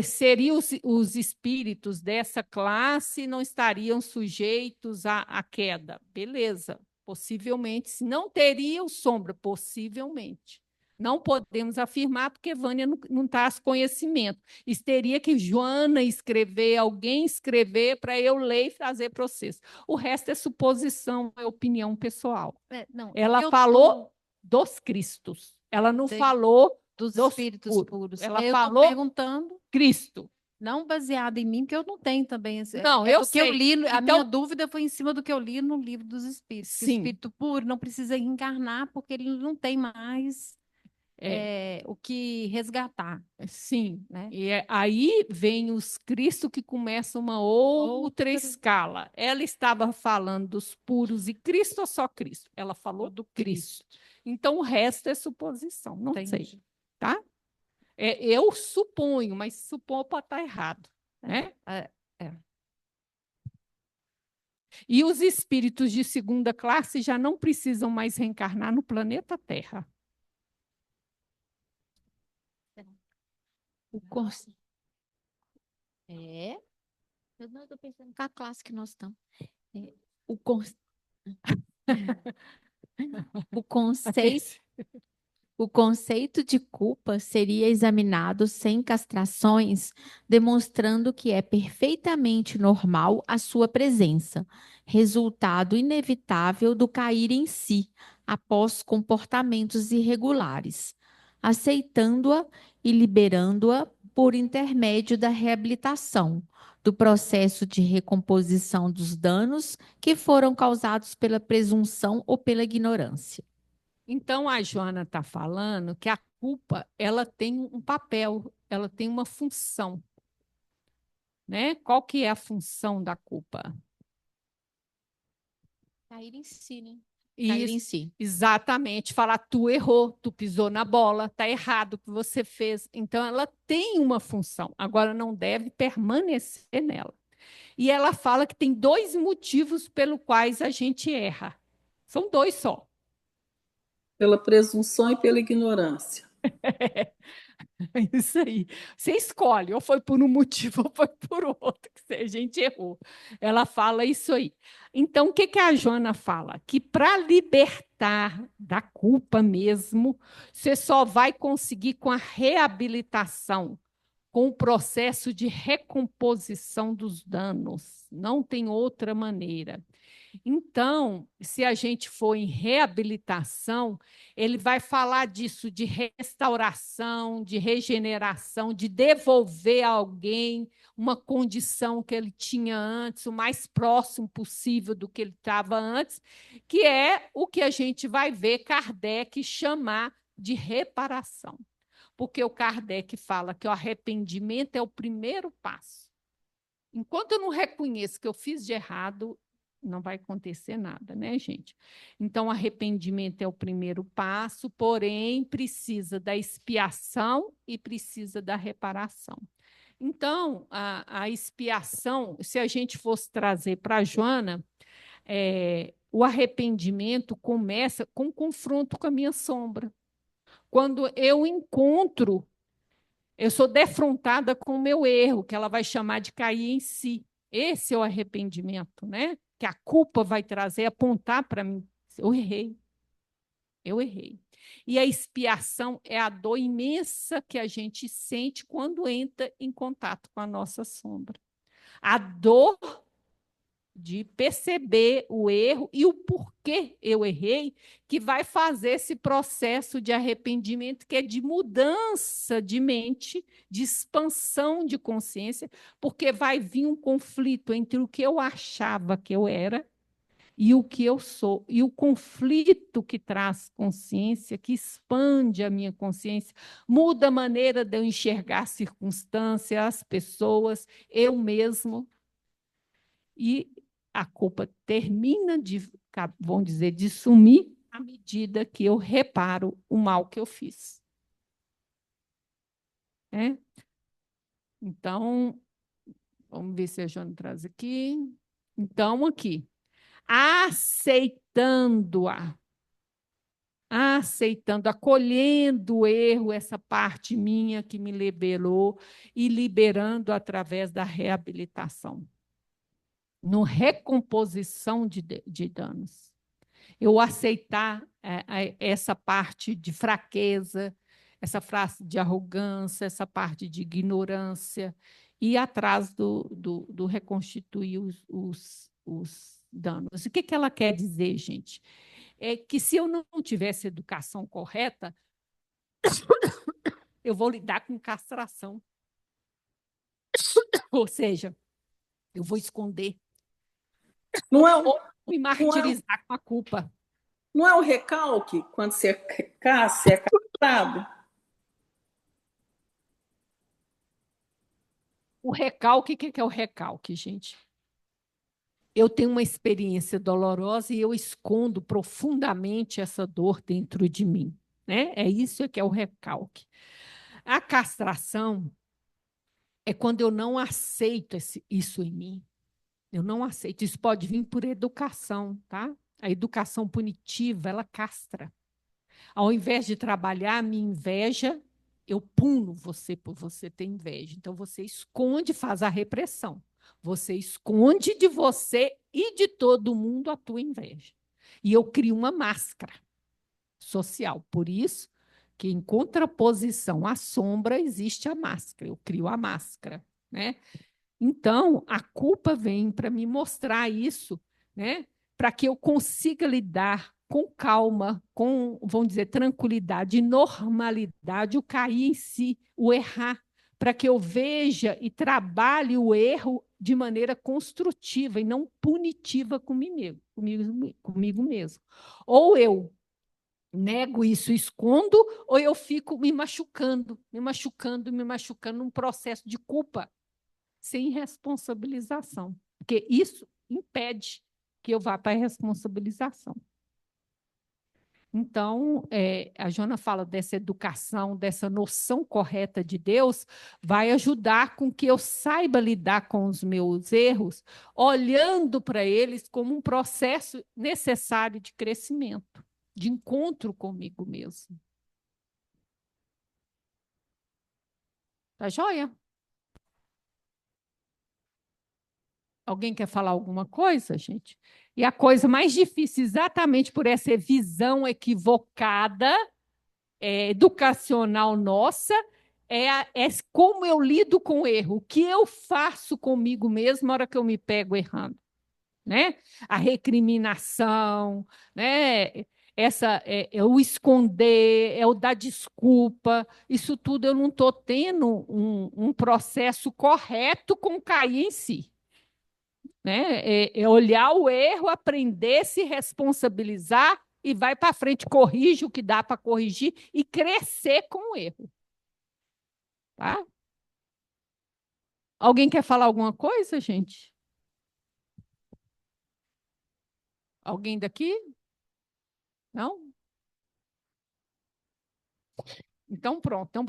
Seriam os espíritos dessa classe não estariam sujeitos à queda, beleza? Possivelmente, se não teriam sombra, possivelmente. Não podemos afirmar porque Vânia não traz conhecimento. Isso teria que Joana escrever, alguém escrever para eu ler e fazer processo. O resto é suposição, é opinião pessoal. Ela falou dos Cristos. Ela não falou dos espíritos puros. Ela eu falou perguntando Cristo. Não baseado em mim, porque eu não tenho também. Não, É eu do que eu sei. li, a minha Então, dúvida foi em cima do que eu li no livro dos Espíritos. Que o sim, espírito puro não precisa reencarnar, porque ele não tem mais o que resgatar, sim. né? E aí vem os Cristo que começa uma outra escala. Ela estava falando dos puros e Cristo ou só Cristo? Ela falou do Cristo. Então, o resto é suposição, não sei, Entendi. tá? Eu suponho, mas suponho pode estar errado, né? É. E os espíritos de segunda classe já não precisam mais reencarnar no planeta Terra. O cons... É? Eu não estou pensando com a classe que nós estamos. O, con... o conceito. O conceito de culpa seria examinado sem castrações, demonstrando que é perfeitamente normal a sua presença, resultado inevitável do cair em si, após comportamentos irregulares, aceitando-a e liberando-a por intermédio da reabilitação, do processo de recomposição dos danos que foram causados pela presunção ou pela ignorância. Então, a Joana está falando que a culpa ela tem um papel, ela tem uma função. Né? Qual que é a função da culpa? Cair em si, né? Cair em si. Exatamente. Falar, tu errou, tu pisou na bola, tá errado o que você fez. Então, ela tem uma função. Agora, não deve permanecer nela. E ela fala que tem 2 motivos pelos quais a gente erra. São 2 só. Pela presunção e pela ignorância. Isso aí. Você escolhe, ou foi por um motivo ou foi por outro, que a gente errou. Ela fala isso aí. Então, o que, que a Joana fala? Que para libertar da culpa mesmo, você só vai conseguir com a reabilitação, com o processo de recomposição dos danos. Não tem outra maneira. Então, se a gente for em reabilitação, ele vai falar disso, de restauração, de regeneração, de devolver a alguém uma condição que ele tinha antes, o mais próximo possível do que ele estava antes, que é o que a gente vai ver Kardec chamar de reparação. Porque o Kardec fala que o arrependimento é o primeiro passo. Enquanto eu não reconheço que eu fiz de errado, não vai acontecer nada, né, gente? Então, arrependimento é o primeiro passo, porém, precisa da expiação e precisa da reparação. Então, a expiação, se a gente fosse trazer para a Joana, o arrependimento começa com confronto com a minha sombra. Quando eu encontro, eu sou defrontada com o meu erro, que ela vai chamar de cair em si. Esse é o arrependimento, né? Que a culpa vai trazer, apontar para mim. Eu errei. Eu errei. E a expiação é a dor imensa que a gente sente quando entra em contato com a nossa sombra. A dor de perceber o erro e o porquê eu errei, que vai fazer esse processo de arrependimento, que é de mudança de mente, de expansão de consciência, porque vai vir um conflito entre o que eu achava que eu era e o que eu sou. E o conflito que traz consciência, que expande a minha consciência, muda a maneira de eu enxergar as circunstâncias, as pessoas, eu mesmo. E a culpa termina de, vamos dizer, de sumir à medida que eu reparo o mal que eu fiz. Então, vamos ver se a Joana traz aqui. Então, aqui, aceitando-a, acolhendo o erro, essa parte minha que me liberou, e liberando através da reabilitação. No recomposição de danos. Eu aceitar essa parte de fraqueza, essa frase de arrogância, essa parte de ignorância, e ir atrás do reconstituir os danos. O que ela quer dizer, gente? É que se eu não tivesse educação correta, eu vou lidar com castração. Ou seja, eu vou esconder Não é, ou me não é, martirizar com a culpa. não é o recalque quando você é castrado? O recalque, o que é o recalque, gente? Eu tenho uma experiência dolorosa e eu escondo profundamente essa dor dentro de mim, né? É isso que é o recalque. A castração é quando eu não aceito isso em mim. Eu não aceito. Isso pode vir por educação, tá? A educação punitiva, ela castra. Ao invés de trabalhar a minha inveja, eu puno você por você ter inveja. Então, você esconde, faz a repressão. Você esconde de você e de todo mundo a tua inveja. E eu crio uma máscara social. Por isso que, em contraposição à sombra, existe a máscara. Eu crio a máscara, né? Então, a culpa vem para me mostrar isso, né? Para que eu consiga lidar com calma, com, vamos dizer, tranquilidade e normalidade, o cair em si, o errar, para que eu veja e trabalhe o erro de maneira construtiva e não punitiva comigo mesmo. Ou eu nego isso, escondo, ou eu fico me machucando num processo de culpa sem responsabilização, porque isso impede que eu vá para a responsabilização. Então, a Jona fala dessa educação, dessa noção correta de Deus, vai ajudar com que eu saiba lidar com os meus erros, olhando para eles como um processo necessário de crescimento, de encontro comigo mesmo. Tá joia? Alguém quer falar alguma coisa, gente? E a coisa mais difícil, exatamente por essa visão equivocada, educacional nossa, é como eu lido com o erro, o que eu faço comigo mesmo na hora que eu me pego errando. Né? A recriminação, né? É o esconder, é o dar desculpa, isso tudo eu não estou tendo um processo correto com cair em si. Né? É olhar o erro, aprender, se responsabilizar e vai para frente, corrige o que dá para corrigir e crescer com o erro. Tá? Alguém quer falar alguma coisa, gente? Alguém daqui? Não? Então, pronto. Então,